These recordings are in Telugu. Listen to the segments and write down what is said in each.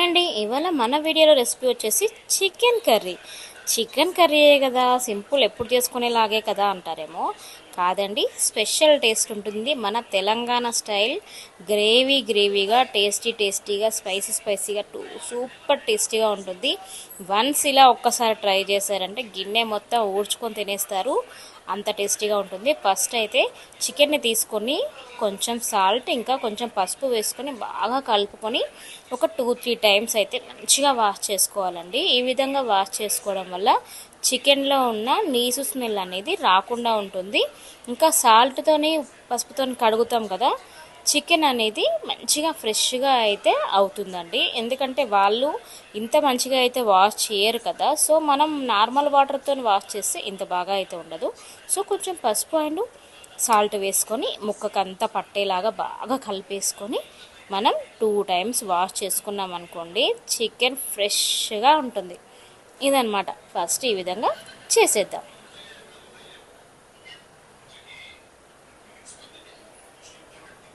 అండి, ఇవాళ మన వీడియోలో రెసిపీ వచ్చేసి చికెన్ కర్రీ. చికెన్ కర్రీయే కదా, సింపుల్, ఎప్పుడు చేసుకునేలాగే కదా అంటారేమో. కాదండి, స్పెషల్ టేస్ట్ ఉంటుంది. మన తెలంగాణ స్టైల్ గ్రేవీగా, టేస్టీగా, స్పైసీగా సూపర్ టేస్టీగా ఉంటుంది. వన్స్ ఇలా ఒక్కసారి ట్రై చేశారంటే గిన్నె మొత్తం ఊడ్చుకొని తినేస్తారు, అంత టేస్టీగా ఉంటుంది. ఫస్ట్ అయితే చికెన్ని తీసుకొని కొంచెం సాల్ట్ ఇంకా కొంచెం పసుపు వేసుకొని బాగా కలుపుకొని ఒక 2-3 టైమ్స్ అయితే మంచిగా వాష్ చేసుకోవాలండి. ఈ విధంగా వాష్ చేసుకోవడం వల్ల చికెన్లో ఉన్న నీసు స్మెల్ అనేది రాకుండా ఉంటుంది. ఇంకా సాల్ట్తోని పసుపుతోని కడుగుతాం కదా, చికెన్ అనేది మంచిగా ఫ్రెష్గా అయితే అవుతుందండి. ఎందుకంటే వాళ్ళు ఇంత మంచిగా అయితే వాష్ చేయరు కదా, సో మనం నార్మల్ వాటర్తో వాష్ చేస్తే ఇంత బాగా అయితే ఉండదు. సో కొంచెం పసుపు అండ్ సాల్ట్ వేసుకొని ముక్కకంతా పట్టేలాగా బాగా కలిపేసుకొని మనం 2 టైమ్స్ వాష్ చేసుకున్నాం అనుకోండి, చికెన్ ఫ్రెష్గా ఉంటుంది. ఇదన్నమాట. ఫస్ట్ ఈ విధంగా చేసేద్దాం.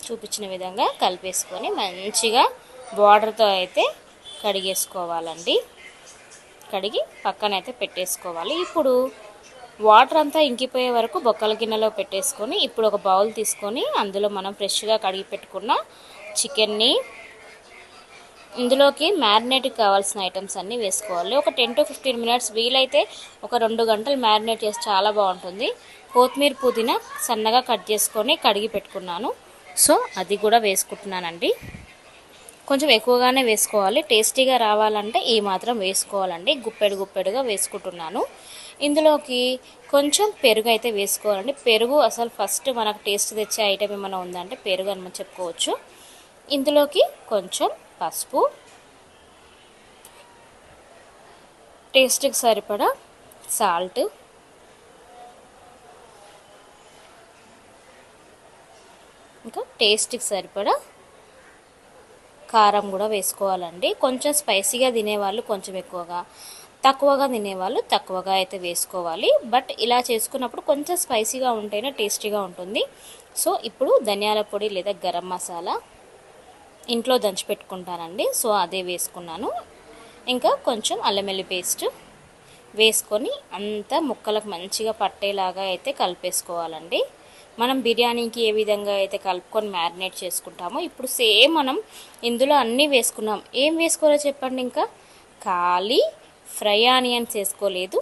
చూపించిన విధంగా కలిపేసుకొని మంచిగా వాటర్తో అయితే కడిగేసుకోవాలండి. కడిగి పక్కనైతే పెట్టేసుకోవాలి. ఇప్పుడు వాటర్ అంతా ఇంకిపోయే వరకు బొక్కల గిన్నెలో పెట్టేసుకొని ఇప్పుడు ఒక బౌల్ తీసుకొని అందులో మనం ఫ్రెష్గా కడిగి పెట్టుకున్న చికెన్ని ఇందులోకి మ్యారినేట్కి కావాల్సిన ఐటమ్స్ అన్నీ వేసుకోవాలి. ఒక 10 to 15 మినిట్స్, వీలైతే ఒక 2 గంటలు మ్యారినేట్ చేసి చాలా బాగుంటుంది. కొత్తిమీర, పుదీనా సన్నగా కట్ చేసుకొని కడిగి పెట్టుకున్నాను, సో అది కూడా వేసుకుంటున్నానండి. కొంచెం ఎక్కువగానే వేసుకోవాలి, టేస్టీగా రావాలంటే ఈ మాత్రం వేసుకోవాలండి. గుప్పెడుగా వేసుకుంటున్నాను. ఇందులోకి కొంచెం పెరుగు అయితే వేసుకోవాలండి. పెరుగు అసలు ఫస్ట్ మనకు టేస్ట్ తెచ్చే ఐటమ్ ఏమైనా ఉందంటే పెరుగు అని మనం చెప్పుకోవచ్చు. ఇందులోకి కొంచెం పసుపు, టేస్ట్కి సరిపడా సాల్ట్, ఇంకా టేస్ట్కి సరిపడా కారం కూడా వేసుకోవాలండి. కొంచెం స్పైసీగా తినేవాళ్ళు కొంచెం ఎక్కువగా, తక్కువగా తినేవాళ్ళు తక్కువగా అయితే వేసుకోవాలి. బట్ ఇలా చేసుకున్నప్పుడు కొంచెం స్పైసీగా ఉంటేనే టేస్టీగా ఉంటుంది. సో ఇప్పుడు ధనియాల పొడి లేదా గరం మసాలా ఇంట్లో దంచి పెట్టుకుంటానండి, సో అదే వేసుకున్నాను. ఇంకా కొంచెం అల్లం వెల్లుల్లి పేస్ట్ వేసుకొని అంతా ముక్కలకు మంచిగా పట్టేలాగా అయితే కలిపేసుకోవాలండి. మనం బిర్యానీకి ఏ విధంగా అయితే కలుపుకొని మ్యారినేట్ చేసుకుంటామో ఇప్పుడు సేమ్ మనం ఇందులో అన్నీ వేసుకున్నాం. ఏం వేసుకోవాలో చెప్పండి? ఇంకా ఖాళీ ఫ్రై ఆనియన్స్ వేసుకోలేదు,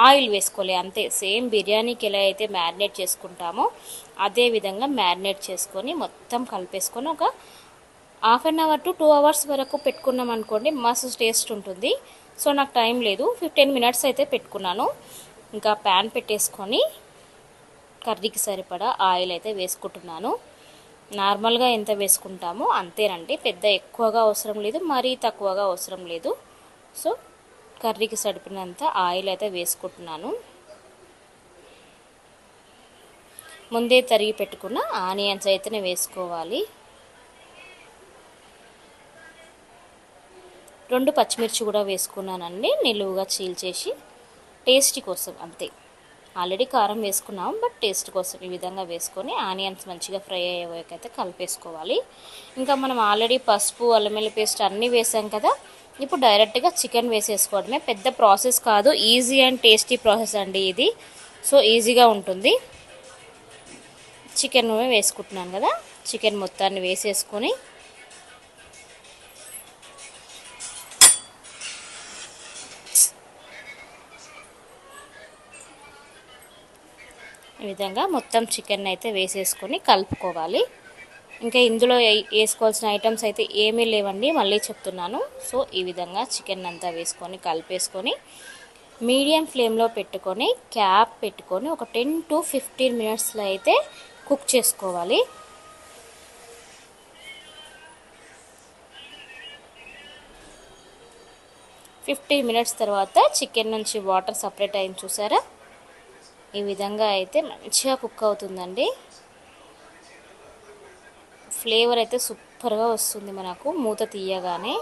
ఆయిల్ వేసుకోలే, అంతే. సేమ్ బిర్యానీకి ఎలా అయితే మ్యారినేట్ చేసుకుంటామో అదే విధంగా మ్యారినేట్ చేసుకొని మొత్తం కలిపేసుకొని ఒక 1/2 hour to 2 hours వరకు పెట్టుకున్నాం అనుకోండి, మస్తు టేస్ట్ ఉంటుంది. సో నాకు టైం లేదు, 15 మినిట్స్ అయితే పెట్టుకున్నాను. ఇంకా ప్యాన్ పెట్టేసుకొని కర్రీకి సరిపడా ఆయిల్ అయితే వేసుకుంటున్నాను. నార్మల్గా ఎంత వేసుకుంటామో అంతేనండి, పెద్ద ఎక్కువగా అవసరం లేదు, మరీ తక్కువగా అవసరం లేదు. సో కర్రీకి సరిపడినంత ఆయిల్ అయితే వేసుకుంటున్నాను. ముందే తరిగి పెట్టుకున్న ఆనియన్స్ అయితేనే వేసుకోవాలి. 2 పచ్చిమిర్చి కూడా వేసుకున్నానండి, నిలువుగా చీల్చేసి, టేస్ట్ కోసం అంతే. ఆల్రెడీ కారం వేసుకున్నాం, బట్ టేస్ట్ కోసం ఈ విధంగా వేసుకొని ఆనియన్స్ మంచిగా ఫ్రై అయ్యేవరకైతే కలిపేసుకోవాలి. ఇంకా మనం ఆల్రెడీ పసుపు, అల్లం వెల్లుల్లి పేస్ట్ అన్నీ వేసాం కదా, ఇప్పుడు డైరెక్ట్గా చికెన్ వేసేసుకోవడమే. పెద్ద ప్రాసెస్ కాదు, ఈజీ అండ్ టేస్టీ ప్రాసెస్ అండి ఇది. సో ఈజీగా ఉంటుంది. చికెన్ వేసుకుంటున్నాను కదా, చికెన్ మొత్తాన్ని వేసేసుకొని ఈ విధంగా మొత్తం చికెన్ అయితే వేసేసుకొని కలుపుకోవాలి. ఇంకా ఇందులో వేసుకోవాల్సిన ఐటమ్స్ అయితే ఏమీ లేవండి, మళ్ళీ చెప్తున్నాను. సో ఈ విధంగా చికెన్ అంతా వేసుకొని కలిపేసుకొని మీడియం ఫ్లేమ్లో పెట్టుకొని క్యాప్ పెట్టుకొని ఒక 10 to 15 మినిట్స్లో అయితే కుక్ చేసుకోవాలి. ఫిఫ్టీన్ మినిట్స్ తర్వాత చికెన్ నుంచి వాటర్ సపరేట్ అయింది, చూసారా? ఈ విధంగా అయితే మంచిగా కుక్ అవుతుందండి. ఫ్లేవర్ అయితే సూపర్గా వస్తుంది మనకు మూత తీయగానే.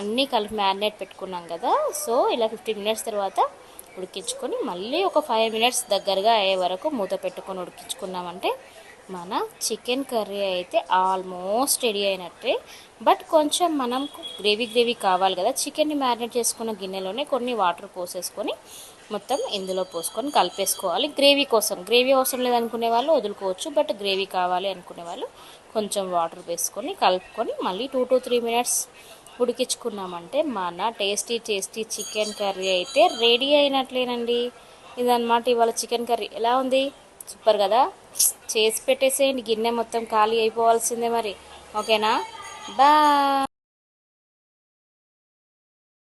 అన్నీ కలిపి మ్యారినేట్ పెట్టుకున్నాం కదా, సో ఇలా 15 మినిట్స్ తర్వాత ఉడికించుకొని మళ్ళీ ఒక 5 మినిట్స్ దగ్గరగా అయ్యే వరకు మూత పెట్టుకొని ఉడికించుకున్నామంటే మన చికెన్ కర్రీ అయితే ఆల్మోస్ట్ రెడీ అయినట్టే. బట్ కొంచెం మనం గ్రేవీ కావాలి కదా, చికెన్ని మ్యారినేట్ చేసుకున్న గిన్నెలోనే కొన్ని వాటర్ పోసేసుకొని మొత్తం ఇందులో పోసుకొని కలిపేసుకోవాలి. గ్రేవీ కోసం, గ్రేవీ అవసరం లేదనుకునే వాళ్ళు వదులుకోవచ్చు, బట్ గ్రేవీ కావాలి అనుకునే వాళ్ళు కొంచెం వాటర్ వేసుకొని కలుపుకొని మళ్ళీ 2 to 3 minutes ఉడికించుకున్నామంటే మన టేస్టీ చికెన్ కర్రీ అయితే రెడీ అయినట్లేనండి. ఇదన్నమాట ఇవాళ చికెన్ కర్రీ. ఎలా ఉంది? సూపర్ కదా. చేసి పెట్టేసేయండి, గిన్నె మొత్తం ఖాళీ అయిపోవాల్సిందే మరి. ఓకేనా? బాయ్.